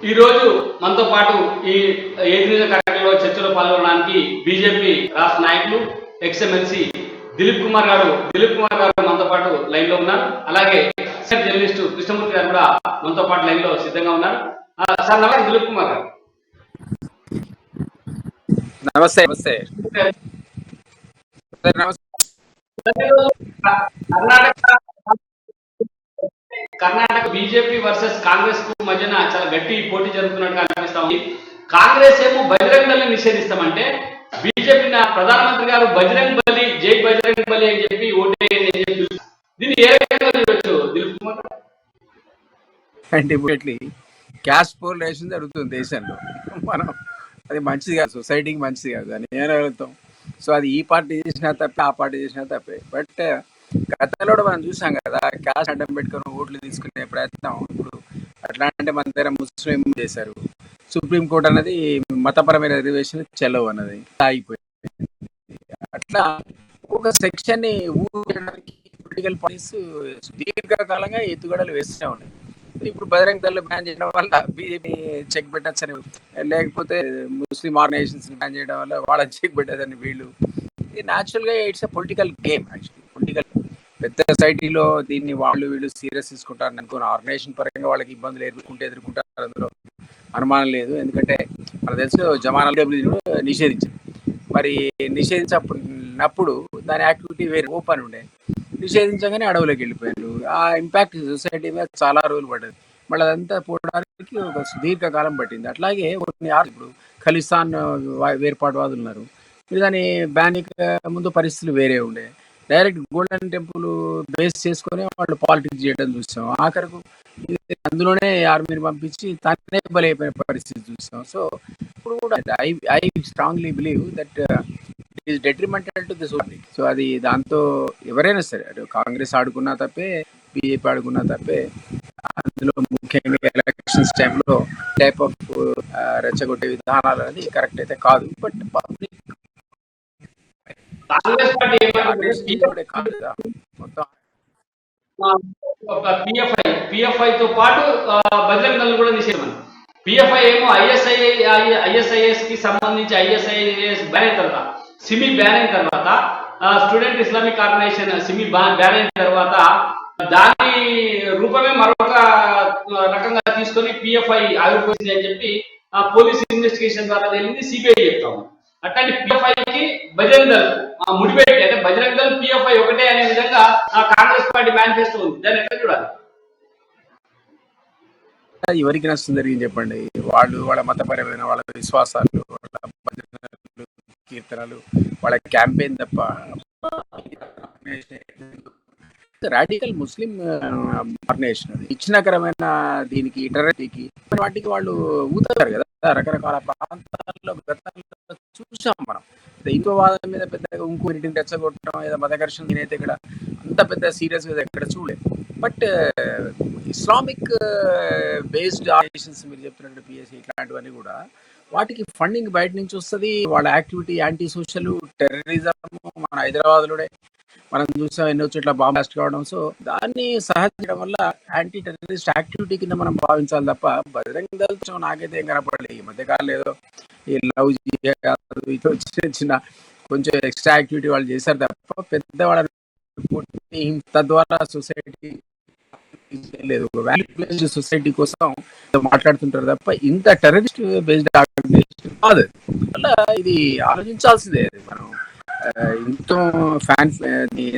ఈ రోజు మనతో పాటు ఈ ఏది కార్యక్రమంలో చర్చలో పాల్గొనడానికి బీజేపీ రాష్ట్ర నాయకులు ఎక్స్ఎమ్మెల్సీ దిలీప్ కుమార్ గారు మనతో పాటు లైన్ లో ఉన్నారు. అలాగే జర్నలిస్టు కృష్ణమూర్తి గారు కూడా మనతో పాటు లైన్ లో సిద్ధంగా ఉన్నారు. సార్ నమస్తే దిలీప్ కుమార్ గారు. నమస్తే. నమస్తే. కర్ణాటక బీజేపీ వర్సెస్ కాంగ్రెస్ కు మధ్యన చాలా గట్టి పోటీ జరుగుతున్నట్టుగా అనిపిస్తా ఉంది. కాంగ్రెస్ ఏమో బజరంగ్ దళని నిషేధిస్తామంటే బీజేపీ ప్రధానమంత్రి గారు బజరంగ్ బలి, జై బజరంగ్ బలి అని చెప్పి ఓటేయండి అని చెప్పి దీన్ని ఏ రకంగా చూడొచ్చు దిలీప్ కుమార్? అంటే ఇప్పుడు క్యాస్ట్ పోలేషన్ జరుగుతుంది దేశంలో. మనం అది మంచిది కాదు, సొసైటీకి మంచిది కాదు అని నేను అడుగుతాం. సో అది ఈ పార్టీ చేసినా తప్పే, ఆ పార్టీ చేసినా తప్పే. బట్ గతంలో మనం చూసాం కదా, క్యాస్ట్ అడ్డం పెట్టుకుని ఓట్లు తీసుకునే ప్రయత్నం. ఇప్పుడు అట్లా అంటే మన దగ్గర ముస్లిం చేశారు. సుప్రీంకోర్టు అన్నది మతపరమైన రిజర్వేషన్ చెల్లవు అన్నది ఆగిపోయింది. అట్లా ఒక సెక్షన్ ని ఊరికి పొలిటికల్ పార్టీస్ దీర్ఘకాలంగా ఎత్తుగడలు వేస్తూనే ఉన్నాయి. ఇప్పుడు బజరంగ్ దళ్ బ్యాన్ చేయడం వల్ల బీజేపీ చెక్ పెట్టచ్చని, లేకపోతే ముస్లిం ఆర్గనైజేషన్స్ బ్యాన్ చేయడం వల్ల వాళ్ళని చెక్ పెట్టదని వీళ్ళు. ఇది న్యాచురల్గా it's a political game. Actually political పెద్ద సొసైటీలో దీన్ని వీళ్ళు సీరియస్ తీసుకుంటారని అనుకున్న ఆర్గనైజేషన్ పరంగా వాళ్ళకి ఇబ్బందులు ఎదుర్కొంటారు. అందులో అనుమానం లేదు. ఎందుకంటే మనకు తెలుసు జమానా నిషేధించింది. మరి నిషేధించినప్పుడు దాని యాక్టివిటీ వేరే ఓపెన్ ఉండే, నిషేధించగానే అడవులోకి వెళ్ళిపోయారు. ఆ ఇంపాక్ట్ సొసైటీ మీద చాలా రోజులు పడ్డది. మళ్ళీ అదంతా పోవడానికి ఒక సుదీర్ఘకాలం పట్టింది. అట్లాగే కొన్ని ఇప్పుడు ఖలిస్తాన్ వేర్పాటువాదులు ఉన్నారు. మీరు దాన్ని బ్యాన్ ముందు పరిస్థితులు వేరే ఉండే. డైరెక్ట్ గోల్డెన్ టెంపుల్ బేస్ చేసుకొని వాళ్ళు పాలిటిక్స్ చేయడం చూసాం. ఆఖరకు అందులోనే ఆర్మీని పంపించి తనే బలైపోయిన పరిస్థితి చూసాం. సో ఇప్పుడు కూడా I strongly believe that is detrimental to the society. So అది దాంతో ఎవరైనా సరే, అటు కాంగ్రెస్ ఆడుకున్నా తప్పే, బీజేపీ ఆడుకున్నా తప్పే. అందులో ముఖ్యంగా ఎలక్షన్స్ టైంలో టైప్ ఆఫ్ రెచ్చగొట్టే విధానాలు అనేది కరెక్ట్ అయితే కాదు. బట్ పబ్లిక్ కాంగ్రెస్ పార్టీ మొత్తం పిఎఫ్ఐ తో పాటు బజరంగ్ దళ్ కూడా నిషేధం. పిఎఫ్ఐ ఏమో ఐఎస్ఐఎస్ కి సంబంధించి ఐఎస్ఐఎస్ బ్యాన్ అయిన తర్వాత, సిమి బ్యాన్ అయిన తర్వాత, Student Islamic Organisation SIMI ban అయిన తర్వాత దాని రూపమే మరొక రకంగా తీసుకొని పిఎఫ్ఐ ఆవిర్భవించింది అని చెప్పి పోలీస్ ఇన్వెస్టిగేషన్ ద్వారా తెలిసింది సిబిఐ చెప్తాము. అట్లాంటి పిఎఫ్ఐకి బజరంగ్ దళ్ ముడిపెట్టి, అంటే బజరంగ్ దళ్ పిఎఫ్ఐ ఒకటే అనే విధంగా కాంగ్రెస్ పార్టీ మేనిఫెస్టో ఉంది. దాన్ని ఎట్లా చూడాలి? ఎవరికి నష్టం జరిగింది చెప్పండి? వాళ్ళ మతపరమైన వాళ్ళ విశ్వాసాలు, వాళ్ళ భజనలు, కీర్తనలు, వాళ్ళ క్యాంపెయిన్ తప్ప రాడికల్ ముస్లిం ఆర్గనైజేషన్ అది ఇచ్చినకరమైన దీనికి టెర్రరిటీకి వాటికి వాళ్ళు ఊతారు కదా. రకరకాల ప్రాంతాల్లో గతంలో చూసాం మనం. దైవవాదం మీద పెద్దగా ఇంకోటిని రెచ్చగొట్టడం, ఏదో మత ఘర్షణ నేనైతే ఇక్కడ అంత పెద్ద సీరియస్ గా ఎక్కడ చూడలేదు. బట్ ఇస్లామిక్ బేస్డ్ ఆర్గనైజేషన్స్ మీరు చెప్తున్నట్టు పిఎస్సి ఇట్లాంటివన్నీ కూడా వాటికి ఫండింగ్ బయట నుంచి వస్తుంది. వాళ్ళ యాక్టివిటీ యాంటీ సోషల్ టెర్రరిజం మన హైదరాబాద్లోనే మనం చూసాం, ఎన్నో చోట్ల బాంబ్ బ్లాస్ట్ కావడం. సో దాన్ని సహజం వల్ల యాంటీ టెర్రరిస్ట్ యాక్టివిటీ కింద మనం భావించాలి తప్ప బజరంగ్ దళ్ నాకైతే ఏం కనపడలేదు. ఈ మధ్యకాలంలో ఏదో ఈ లవ్ చిన్న చిన్న కొంచెం ఎక్స్ట్రా యాక్టివిటీ వాళ్ళు చేశారు తప్ప పెద్దవాళ్ళ తద్వారా సొసైటీ లేదు, వాల్యూ సొసైటీ కోసం మాట్లాడుతుంటారు తప్ప ఇంత టెర్రరిస్ట్ బేస్డ్ ఆర్గనైజేషన్ కాదు. అలా ఇది ఆలోచించాల్సిందే. మనం ఇంత ఫ్యాన్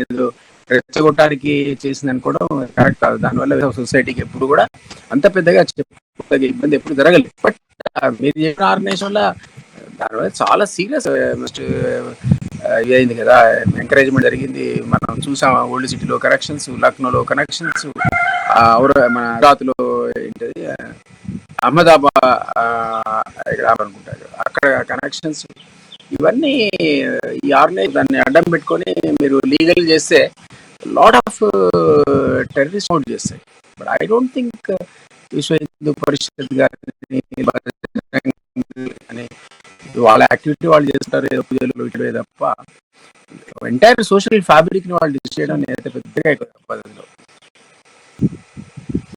ఏదో రెచ్చగొట్టడానికి చేసింది అనుకోవడం కరెక్ట్ కాదు. దానివల్ల సొసైటీకి ఎప్పుడు కూడా అంత పెద్దగా చెప్పుకోదగ్గ ఇబ్బంది ఎప్పుడు జరగలేదు. బట్ మీరు చెప్పిన ఆర్గనైజేషన్ వల్ల దానివల్ల చాలా సీరియస్ అయింది కదా, ఎంకరేజ్మెంట్ జరిగింది. మనం చూసాం ఓల్డ్ సిటీలో కనెక్షన్స్, లక్నోలో కనెక్షన్స్, మన గుజరాత్లో ఏంటది అహ్మదాబాద్ ఇక్కడ అనుకుంటారు అక్కడ కనెక్షన్స్. ఇవన్నీ ఈ ఆర్గనైజ్ దాన్ని అడ్డం పెట్టుకొని మీరు లీగల్ చేస్తే లాట్ ఆఫ్ టెర్రరిస్ట్ అవుట్ చేస్తాయి. బట్ ఐ డోంట్ థింక్ విశ్వ హిందూ పరిషత్ గారిని అని వాళ్ళ యాక్టివిటీ వాళ్ళు చేస్తారు ఏదో పూజలు ఇట్లే తప్ప ఎంటైర్ సోషల్ ఫ్యాబ్రిక్ ని వాళ్ళు డిస్ట్రక్ట్ చేయడం నేనైతే పెద్దగా ఎక్కువ పద్ధతిలో